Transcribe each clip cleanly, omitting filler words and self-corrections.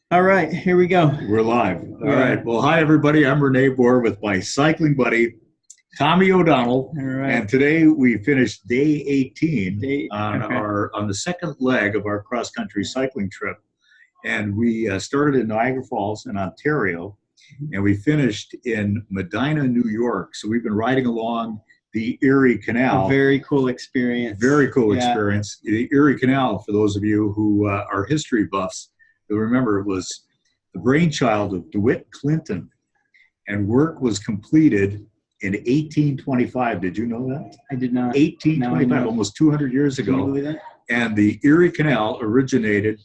All right, here we go. We're live. All Yeah. right. Well, hi, everybody. I'm Rene with my cycling buddy, Tommy O'Donnell. All right. And today we finished day 18 Okay. on the second leg of our cross-country cycling trip. And we started in Niagara Falls in Ontario, and we finished in Medina, New York. So we've been riding along the Erie Canal. A very cool experience. Very cool experience. The Erie Canal, for those of you who are history buffs, you'll remember it was the brainchild of DeWitt Clinton, and work was completed in 1825. Did you know that? I did not. 1825, almost 200 years Can you ago. believe that? And the Erie Canal originated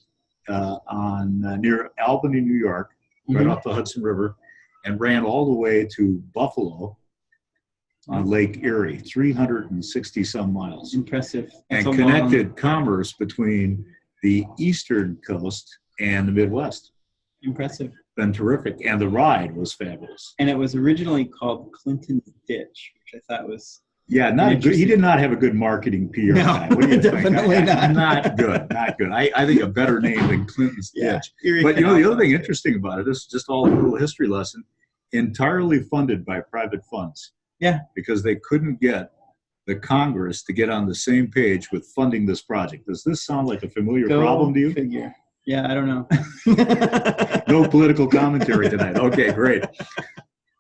near Albany, New York, right off the Hudson River, and ran all the way to Buffalo on Lake Erie, 360 some miles. Impressive. And connected commerce between the eastern coast and the Midwest. Impressive. Been terrific. And the ride was fabulous. And it was originally called Clinton's Ditch, which I thought was not good. He did not have a good marketing PR guy. What do you definitely think? not. Not good. Not good. I think a better name than Clinton's Ditch. Erie But Canal. the other thing interesting about it, this is just all a little history lesson, entirely funded by private funds. Yeah. Because they couldn't get the Congress to get on the same page with funding this project. Does this sound like a familiar problem to you? Figure. Yeah, I don't know. No political commentary tonight. Okay, great.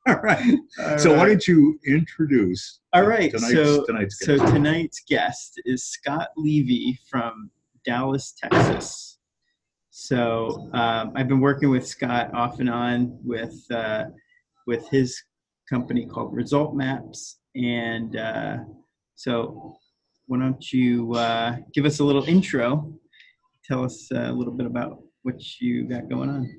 All right. So why don't you introduce tonight's guest is Scott Levy from Dallas, Texas. So I've been working with Scott off and on with his company called Result Maps. And so why don't you give us a little intro, tell us a little bit about what you got going on.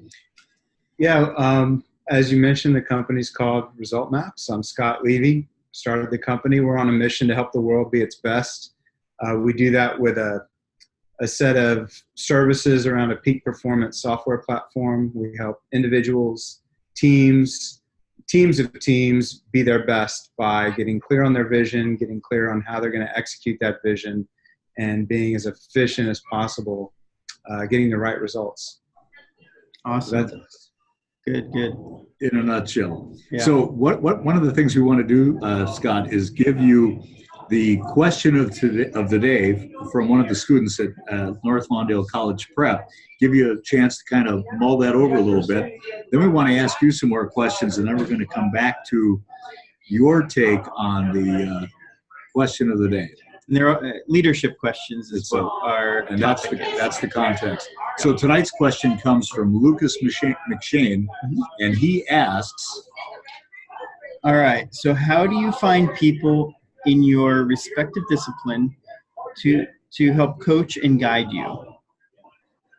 Yeah, as you mentioned, the company's called Result Maps. I'm Scott Levy, started the company. We're on a mission to help the world be its best. We do that with a set of services around a peak performance software platform. We help individuals, teams of teams be their best by getting clear on their vision, getting clear on how they're going to execute that vision, and being as efficient as possible, getting the right results. Awesome. Good. In a nutshell. Yeah. So one of the things we want to do, Scott, is give you the question of the day from one of the students at North Lawndale College Prep. Give you a chance to kind of mull that over a little bit. Then we want to ask you some more questions, and then we're going to come back to your take on the question of the day. And there are leadership questions as well. And that's the context. So tonight's question comes from Lucas McShane, and he asks, all right, so how do you find people in your respective discipline to help coach and guide you?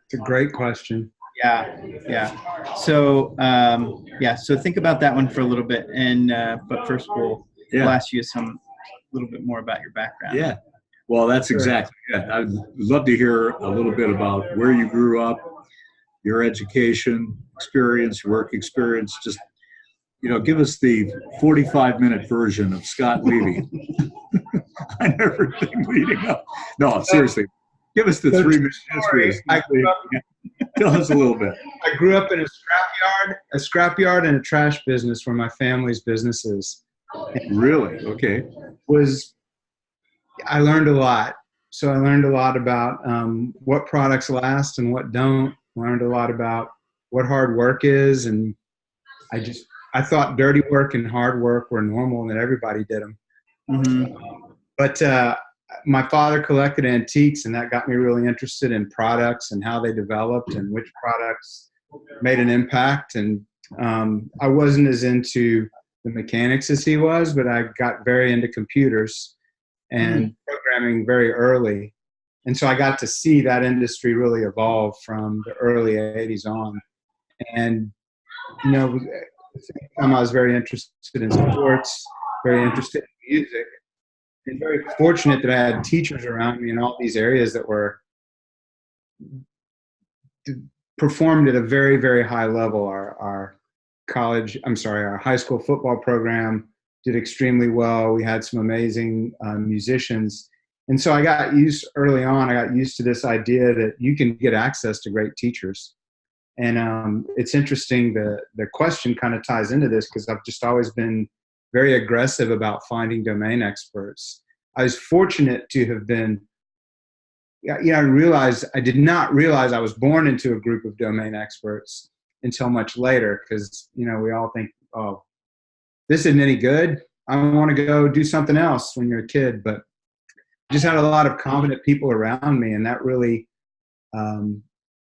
It's a great question. Yeah. So so think about that one for a little bit, and but first we'll ask you a little bit more about your background. Yeah. Well, that's exactly it. I'd love to hear a little bit about where you grew up, your education experience, your work experience. Just, give us the 45-minute version of Scott Levy on everything leading up. No, seriously. Give us the 3-minute history. Tell us a little bit. I grew up in a scrapyard and a trash business where my family's businesses. Really? Okay. I learned a lot. So I learned a lot about what products last and what don't. Learned a lot about what hard work is. And I thought dirty work and hard work were normal and that everybody did them. But my father collected antiques, and that got me really interested in products and how they developed and which products made an impact. And I wasn't as into the mechanics as he was, but I got very into computers and programming very early. And so I got to see that industry really evolve from the early 80s on. And, at the same time, I was very interested in sports, very interested in music, and very fortunate that I had teachers around me in all these areas that were performed at a very, very high level. Our high school football program did extremely well. We had some amazing musicians. And so I got used to this idea that you can get access to great teachers. And it's interesting, the question kind of ties into this because I've just always been very aggressive about finding domain experts. I was fortunate to have been, I did not realize I was born into a group of domain experts until much later because, we all think, oh, this isn't any good. I want to go do something else when you're a kid. But I just had a lot of competent people around me, and that really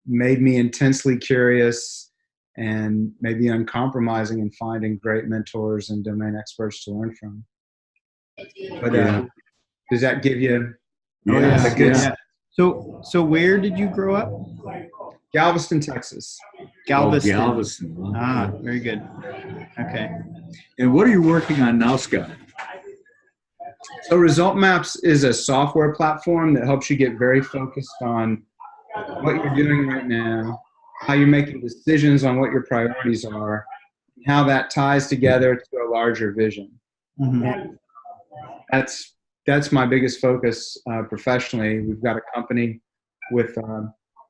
made me intensely curious and maybe uncompromising in finding great mentors and domain experts to learn from. But does that give you a good? Yeah. So where did you grow up? Galveston, Texas. Galveston. Oh, Galveston. Wow. Ah, very good. Okay. And what are you working on now, Scott? So Result Maps is a software platform that helps you get very focused on what you're doing right now, how you're making decisions on what your priorities are, how that ties together to a larger vision. Mm-hmm. And that's my biggest focus professionally. We've got a company with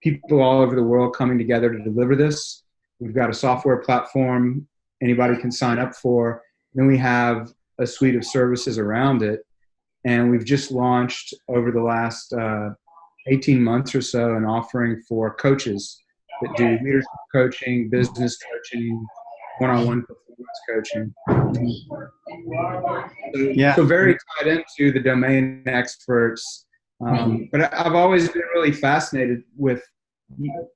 people all over the world coming together to deliver this. We've got a software platform anybody can sign up for. Then we have a suite of services around it. And we've just launched over the last 18 months or so an offering for coaches that do leadership coaching, business coaching, one-on-one performance coaching. So very tied into the domain experts. But I've always been really fascinated with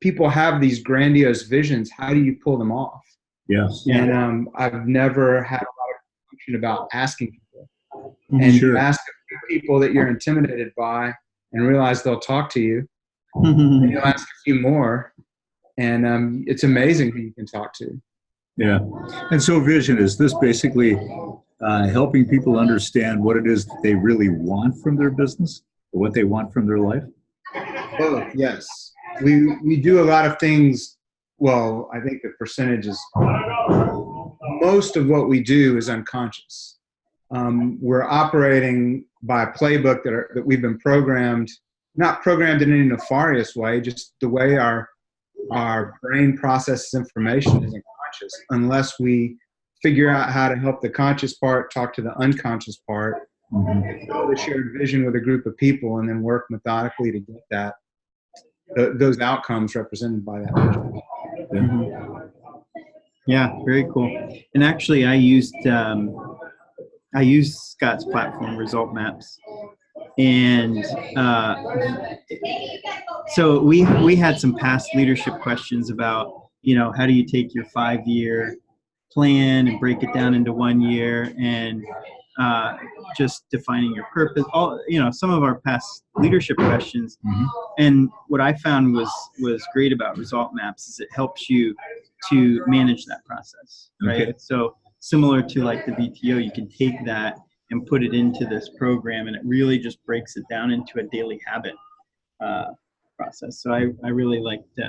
people have these grandiose visions. How do you pull them off? Yes. And I've never had a lot of confusion about asking people. And you ask a few people that you're intimidated by and realize they'll talk to you. And you'll ask a few more. And it's amazing who you can talk to. Yeah. And so vision, is this basically helping people understand what it is that they really want from their business or what they want from their life? Both, yes. We do a lot of things. Well, I think the percentage is most of what we do is unconscious. We're operating by a playbook that we've been programmed, not programmed in any nefarious way, just the way our brain processes information is unconscious, unless we figure out how to help the conscious part talk to the unconscious part, build a shared vision with a group of people, and then work methodically to get those outcomes represented by that vision. Yeah, very cool. And actually, I used Scott's platform, Result Maps, and so we had some past leadership questions about, how do you take your 5-year plan and break it down into 1 year, and just defining your purpose. All some of our past leadership questions. And what I found was great about Result Maps is it helps you to manage that process, right? Okay. So similar to like the BTO, you can take that and put it into this program, and it really just breaks it down into a daily habit process. So I really liked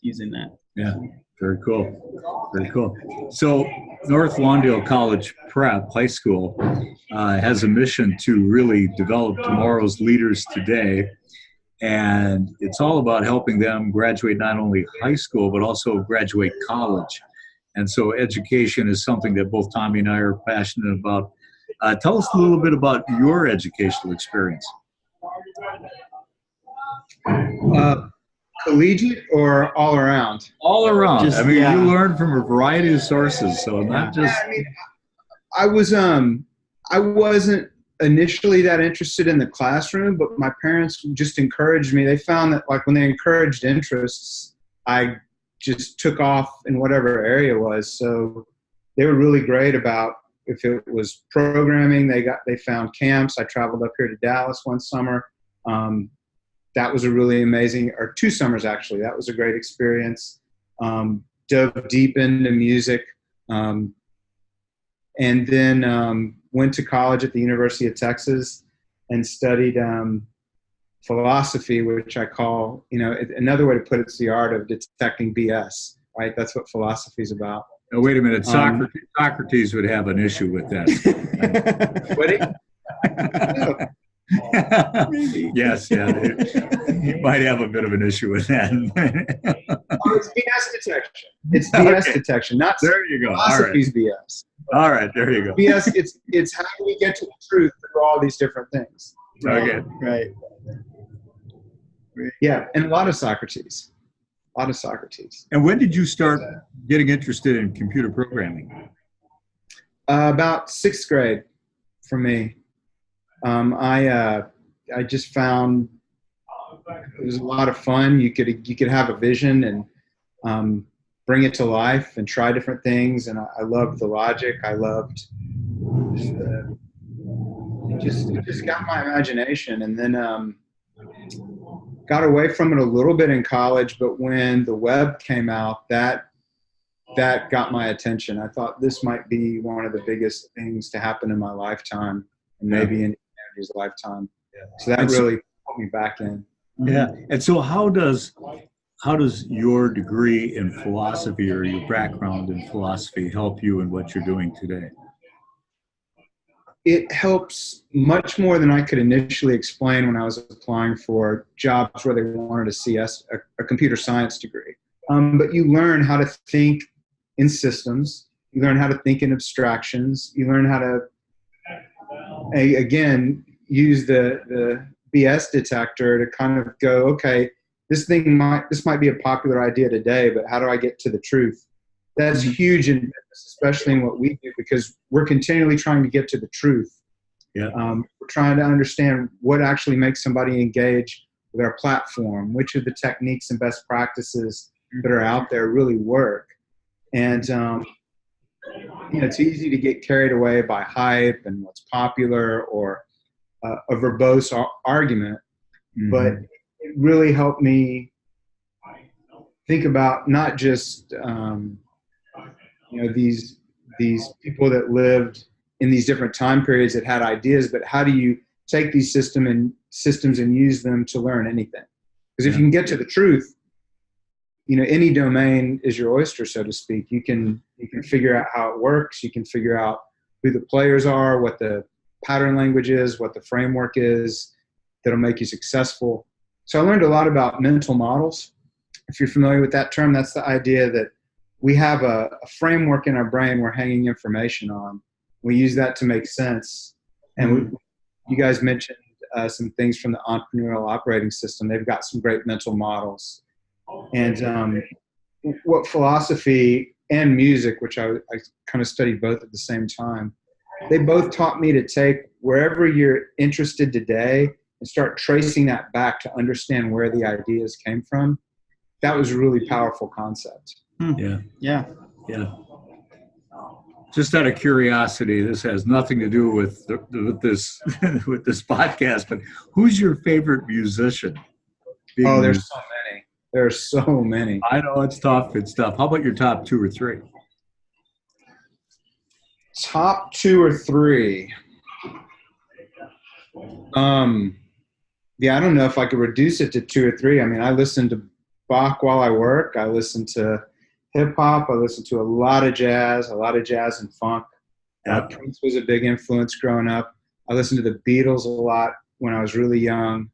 using that. Yeah, very cool. Very cool. So North Lawndale College Prep High School has a mission to really develop tomorrow's leaders today. And it's all about helping them graduate not only high school, but also graduate college. And so education is something that both Tommy and I are passionate about. Tell us a little bit about your educational experience. Collegiate or all around? All around. Just, you learn from a variety of sources, so not just. I wasn't initially that interested in the classroom, but my parents just encouraged me. They found that when they encouraged interests, I just took off in whatever area it was. So they were really great about if it was programming. They found camps. I traveled up here to Dallas one summer. That was a really amazing, or 2 summers actually. That was a great experience. Dove deep into music, and then went to college at the University of Texas and studied philosophy, which I call, another way to put it's the art of detecting BS. Right, that's what philosophy is about. No, wait a minute. Socrates would have an issue with that. Would he? Yes, yeah. You might have a bit of an issue with that. Oh, it's BS detection. It's BS detection, not there you go. philosophy's BS. All right, there you go. BS, it's how do we get to the truth through all these different things. Okay. Right. Yeah, and a lot of Socrates. And when did you start getting interested in computer programming? About sixth grade for me. I just found it was a lot of fun. You could have a vision and bring it to life and try different things. And I loved the logic. I loved it just got my imagination. And then got away from it a little bit in college. But when the web came out, that got my attention. I thought this might be one of the biggest things to happen in my lifetime, and maybe in humanity's lifetime. So that really put me back in. Yeah. And so how does your degree in philosophy or your background in philosophy help you in what you're doing today? It helps much more than I could initially explain when I was applying for jobs where they wanted to see a computer science degree. But you learn how to think in systems. You learn how to think in abstractions. You learn how to, again, use the BS detector to kind of go, okay, this might be a popular idea today, but how do I get to the truth? That's huge in business, especially in what we do, because we're continually trying to get to the truth. Yeah. We're trying to understand what actually makes somebody engage with our platform, which of the techniques and best practices that are out there really work. And it's easy to get carried away by hype and what's popular or a verbose argument, but it really helped me think about not just these people that lived in these different time periods that had ideas, but how do you take these systems and use them to learn anything? Because if you can get to the truth, any domain is your oyster, so to speak. You can figure out how it works. You can figure out who the players are, what the pattern language is, what the framework is that'll make you successful. So I learned a lot about mental models. If you're familiar with that term, that's the idea that we have a framework in our brain we're hanging information on. We use that to make sense. And you guys mentioned some things from the entrepreneurial operating system. They've got some great mental models. And what philosophy and music, which I kind of studied both at the same time, they both taught me to take wherever you're interested today and start tracing that back to understand where the ideas came from. That was a really powerful concept. Yeah. Just out of curiosity, this has nothing to do with this with this podcast, but who's your favorite musician? There's so many. There's so many. I know it's tough. How about your top 2 or 3? Top 2 or 3. I don't know if I could reduce it to 2 or 3. I mean, I listen to Bach while I work. I listen to hip hop. I listen to a lot of jazz and funk. Prince was a big influence growing up. I listened to the Beatles a lot when I was really young.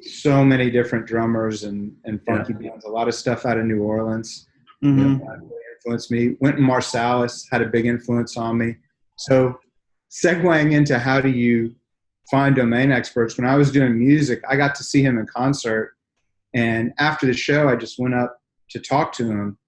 So many different drummers and funky bands. A lot of stuff out of New Orleans. That really influenced me. Wynton Marsalis had a big influence on me. So segueing into how do you find domain experts, when I was doing music, I got to see him in concert. And after the show, I just went up to talk to him.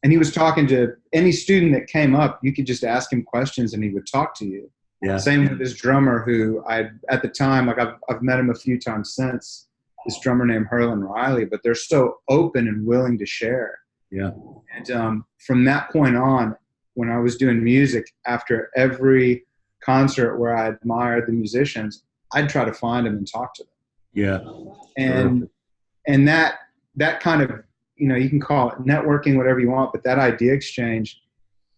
And he was talking to any student that came up. You could just ask him questions and he would talk to you. Yeah. Same with this drummer who at the time, I've met him a few times since, this drummer named Herlin Riley, but they're so open and willing to share. Yeah. And from that point on, when I was doing music, after every concert where I admired the musicians, I'd try to find them and talk to them. Yeah. And that kind of, you can call it networking, whatever you want, but that idea exchange,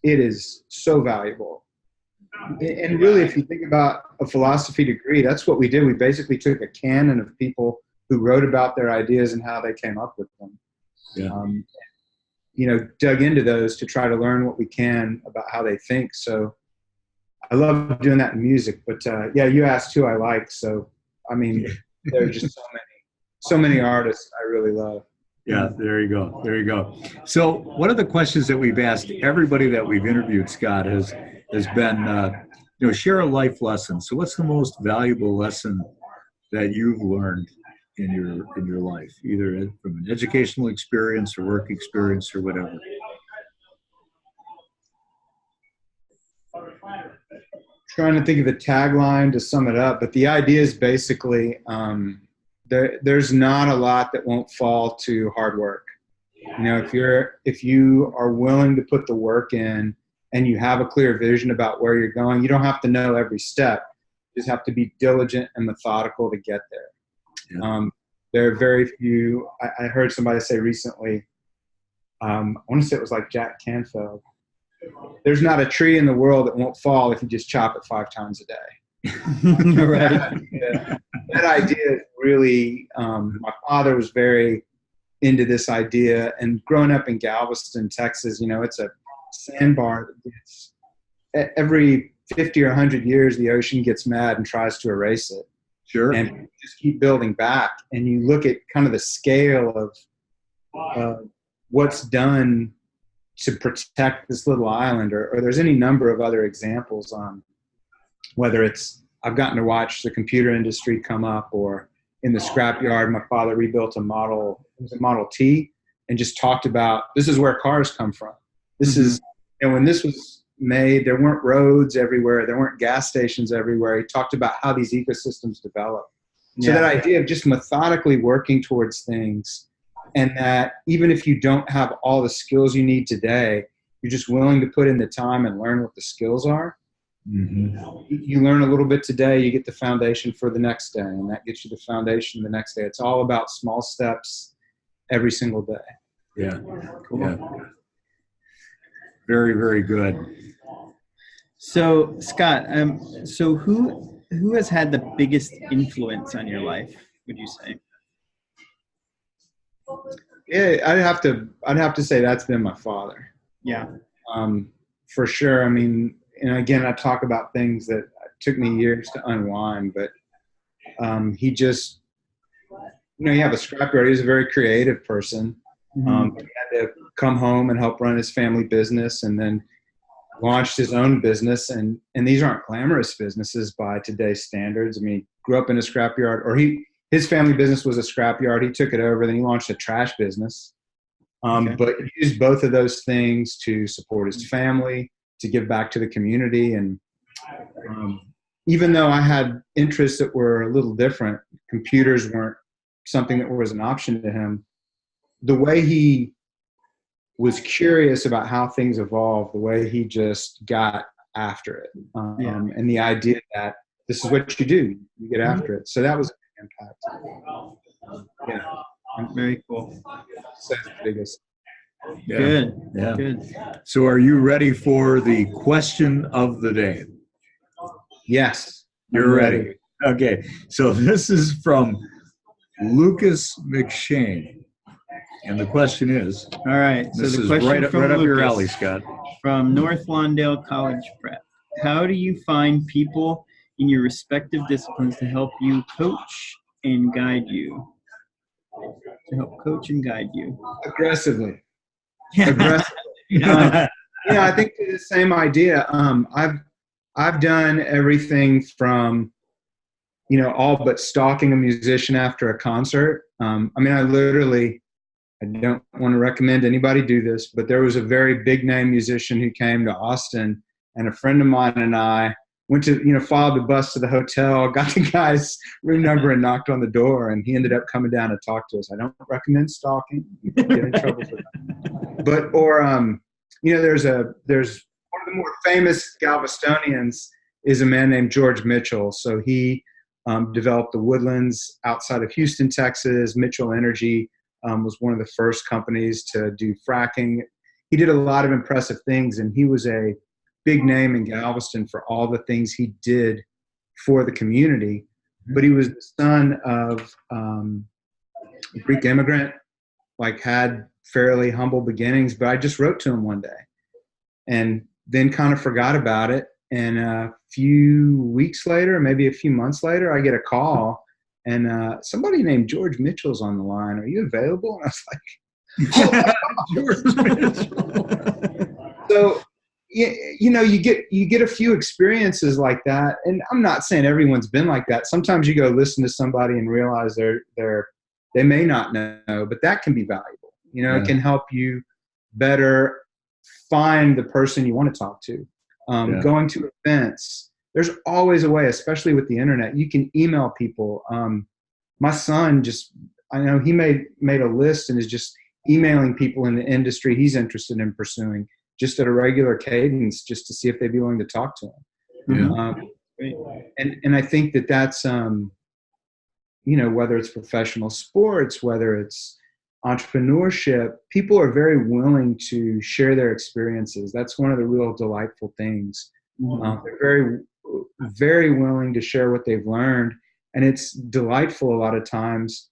it is so valuable. And really, if you think about a philosophy degree, that's what we did. We basically took a canon of people who wrote about their ideas and how they came up with them. Yeah. Dug into those to try to learn what we can about how they think. So I love doing that in music. But yeah, you asked who I like. So, I mean, there are just so many artists I really love. Yeah, there you go. There you go. So one of the questions that we've asked everybody that we've interviewed, Scott, has been, share a life lesson. So what's the most valuable lesson that you've learned in your life, either from an educational experience or work experience or whatever? Trying to think of a tagline to sum it up, but the idea is basically there's not a lot that won't fall to hard work. If you are willing to put the work in and you have a clear vision about where you're going, you don't have to know every step. You just have to be diligent and methodical to get there. Yeah. There are very few. I heard somebody say recently, I want to say it was like Jack Canfield, there's not a tree in the world that won't fall if you just chop it 5 times a day. Right. That idea is really, my father was very into this idea, and growing up in Galveston, Texas, it's a sandbar that gets, every 50 or 100 years, the ocean gets mad and tries to erase it. Sure. And just keep building back. And you look at kind of the scale of what's done to protect this little island, or there's any number of other examples on whether it's, I've gotten to watch the computer industry come up, or in the scrapyard, my father rebuilt it was a Model T, and just talked about, this is where cars come from. This is, when this was made, there weren't roads everywhere. There weren't gas stations everywhere. He talked about how these ecosystems develop. So that idea of just methodically working towards things, and that even if you don't have all the skills you need today, you're just willing to put in the time and learn what the skills are. You learn a little bit today, you get the foundation for the next day, and that gets you the foundation the next day. It's all about small steps every single day. Yeah, cool. Yeah. Very, very good. So, Scott, so who has had the biggest influence on your life, would you say? Yeah, I'd have to say that's been my father. Yeah. For sure. I mean, and again, I talk about things that took me years to unwind, but he just, you have a scrapyard. He's a very creative person. He had to come home and help run his family business, and then launched his own business. And these aren't glamorous businesses by today's standards. I mean, he grew up in a scrapyard, or his family business was a scrapyard. He took it over, then he launched a trash business. But he used both of those things to support his family, to give back to the community. And even though I had interests that were a little different, computers weren't something that was an option to him, the way he was curious about how things evolved, the way he just got after it, and the idea that this is what you do, you get after it. So that was an impact. Yeah. Very cool. That's the biggest. Yeah. Good. Yeah. Good. So are you ready for the question of the day? Yes. You're ready. Okay. So this is from Lucas McShane. And the question is, all right. So this the is question right from up Lucas, your alley, Scott. From North Lawndale College Prep. How do you find people in your respective disciplines to help you coach and guide you? To help coach and guide you. Aggressively. Yeah, I think the same idea. I've done everything from, all but stalking a musician after a concert. I mean, I don't want to recommend anybody do this, but there was a very big name musician who came to Austin, and a friend of mine and I went to, followed the bus to the hotel, got the guy's room number and knocked on the door, and he ended up coming down to talk to us. I don't recommend stalking. You can get in trouble for that. But, there's one of the more famous Galvestonians is a man named George Mitchell. So he developed the Woodlands outside of Houston, Texas. Mitchell Energy was one of the first companies to do fracking. He did a lot of impressive things, and he was a big name in Galveston for all the things he did for the community. But he was the son of a Greek immigrant, had fairly humble beginnings. But I just wrote to him one day and then kind of forgot about it. And a few weeks later, maybe a few months later, I get a call, and somebody named George Mitchell's on the line. Are you available? And I was like, George Mitchell. so you get a few experiences like that, and I'm not saying everyone's been like that. Sometimes you go listen to somebody and realize they may not know, but that can be valuable. It can help you better find the person you want to talk to. Going to events, there's always a way, especially with the internet. You can email people. My son I know he made a list and is just emailing people in the industry he's interested in pursuing, just at a regular cadence, just to see if they'd be willing to talk to him. And I think that's whether it's professional sports, whether it's entrepreneurship, people are very willing to share their experiences. That's one of the real delightful things. They're very, very willing to share what they've learned. And it's delightful a lot of times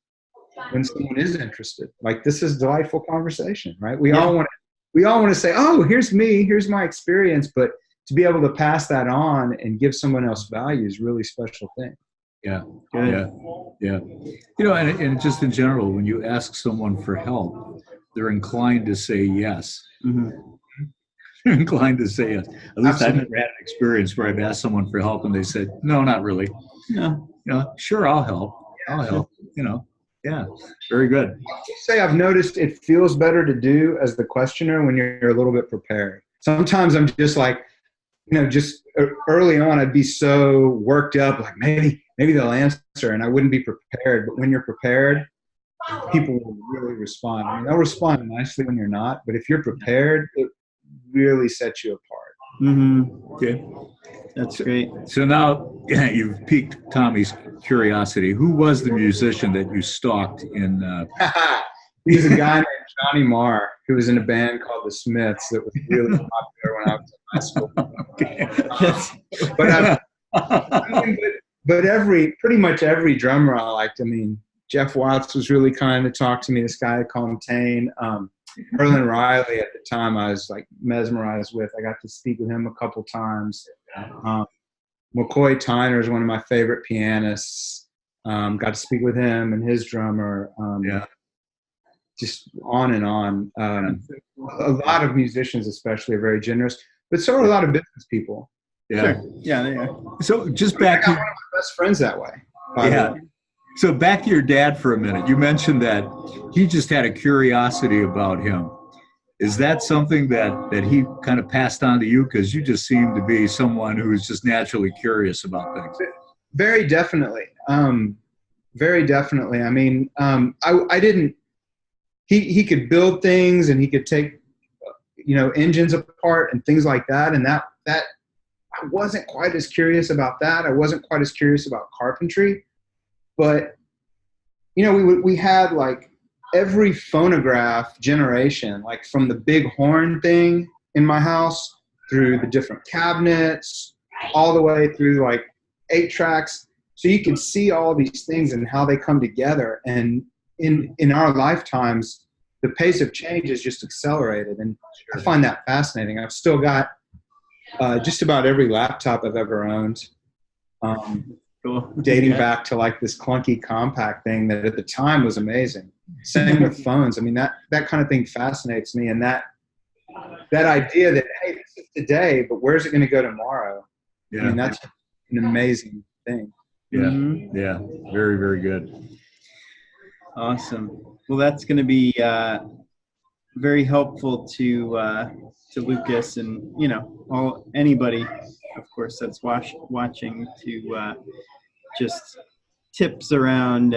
when someone is interested. Like, this is delightful conversation, right? We all want to say, oh, here's me, here's my experience. But to be able to pass that on and give someone else value is a really special thing. Yeah. And just in general, when you ask someone for help, they're inclined to say yes. They're inclined to say yes. At least I've never had an experience where I've asked someone for help and they said, no, not really. No. Sure, I'll help. I'll help. Yeah, very good. Say I've noticed it feels better to do as the questioner when you're a little bit prepared. Sometimes I'm just like, just early on, I'd be so worked up, like maybe they'll answer, and I wouldn't be prepared. But when you're prepared, people will really respond. I mean, they'll respond nicely when you're not, but if you're prepared, it really sets you apart. Okay. That's great. So now you've piqued Tommy's curiosity. Who was the musician that you stalked in? He's a guy named Johnny Marr, who was in a band called the Smiths that was really popular when I was in high school. But pretty much every drummer I liked. I mean, Jeff Watts was really kind to talk to me. This guy I call him Tane. Merlin Riley at the time I was like mesmerized with. I got to speak with him a couple times. McCoy Tyner is one of my favorite pianists. Got to speak with him and his drummer. Just on and on. A lot of musicians especially are very generous, but so are a lot of business people. Yeah. Sure. Yeah, they are. So just back to one of my best friends that way. So back to your dad for a minute. You mentioned that he just had a curiosity about him. Is that something that he kind of passed on to you? Because you just seem to be someone who is just naturally curious about things. Very definitely. Very definitely. I mean, I didn't. He could build things, and he could take, engines apart and things like that. And that I wasn't quite as curious about that. I wasn't quite as curious about carpentry. But, we had like every phonograph generation, like from the big horn thing in my house through the different cabinets, all the way through like 8 tracks. So you can see all these things and how they come together. And in our lifetimes, the pace of change is just accelerated. And I find that fascinating. I've still got just about every laptop I've ever owned. Cool. Dating back to like this clunky compact thing that at the time was amazing. Same with phones. I mean, that kind of thing fascinates me. And that idea that, hey, this is today, but where's it going to go tomorrow? Yeah. I mean, that's an amazing thing. Yeah. Yeah. Very, very good. Awesome. Well, that's going to be very helpful to Lucas and, anybody, of course, that's watching to just tips around,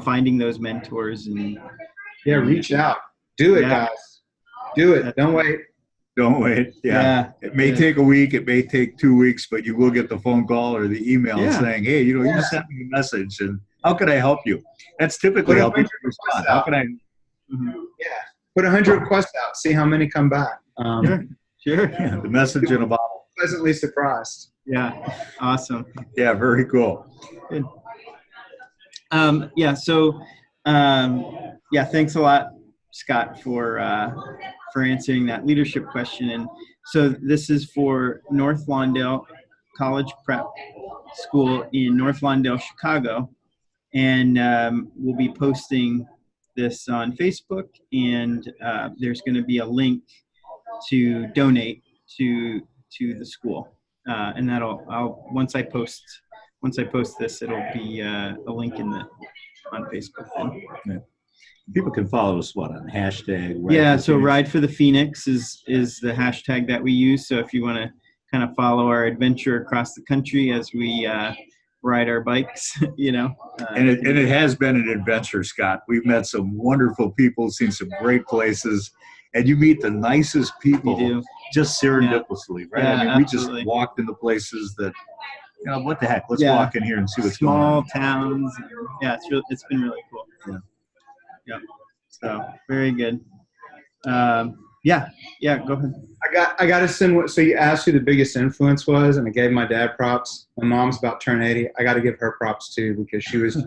finding those mentors and reach out. Do it, guys. Do it. Don't wait. Don't wait. Yeah. It may take a week. It may take 2 weeks, but you will get the phone call or the email saying, hey, you sent me a message and how can I help you? That's typically how people respond. How can I? Put 100 requests out. See how many come back. Sure. Yeah, the message in a bottle. Pleasantly surprised. Yeah. Awesome. Yeah. Very cool. Good. Thanks a lot, Scott, for answering that leadership question. And So this is for North Lawndale College Prep School in North Lawndale, Chicago. And we'll be posting this on Facebook, and there's going to be a link to donate to the school. And once I post this, it'll be a link on Facebook then. Yeah. People can follow us on hashtag. So Ride for the Phoenix is the hashtag that we use. So if you want to kind of follow our adventure across the country as we ride our bikes, and it has been an adventure, Scott. We've met some wonderful people, seen some great places, and you meet the nicest people just serendipitously, right? Yeah, I mean, absolutely. We just walked into places that, what the heck? Let's walk in here and see what's going on. Small towns. Yeah, it's been really cool. Yeah. So very good. Go ahead. I got to send. So you asked who the biggest influence was, and I gave my dad props. My mom's about to turn 80. I got to give her props too, because she was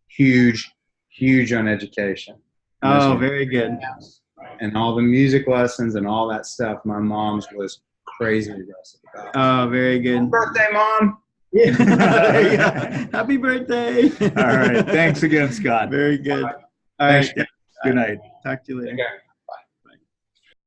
huge on education. Oh, very good. And all the music lessons and all that stuff, my mom's was crazy aggressive about. Oh, very good. Happy birthday, Mom. Yeah. Happy birthday. All right. Thanks again, Scott. Very good. All Thanks. right. Good night. Talk to you later. Okay.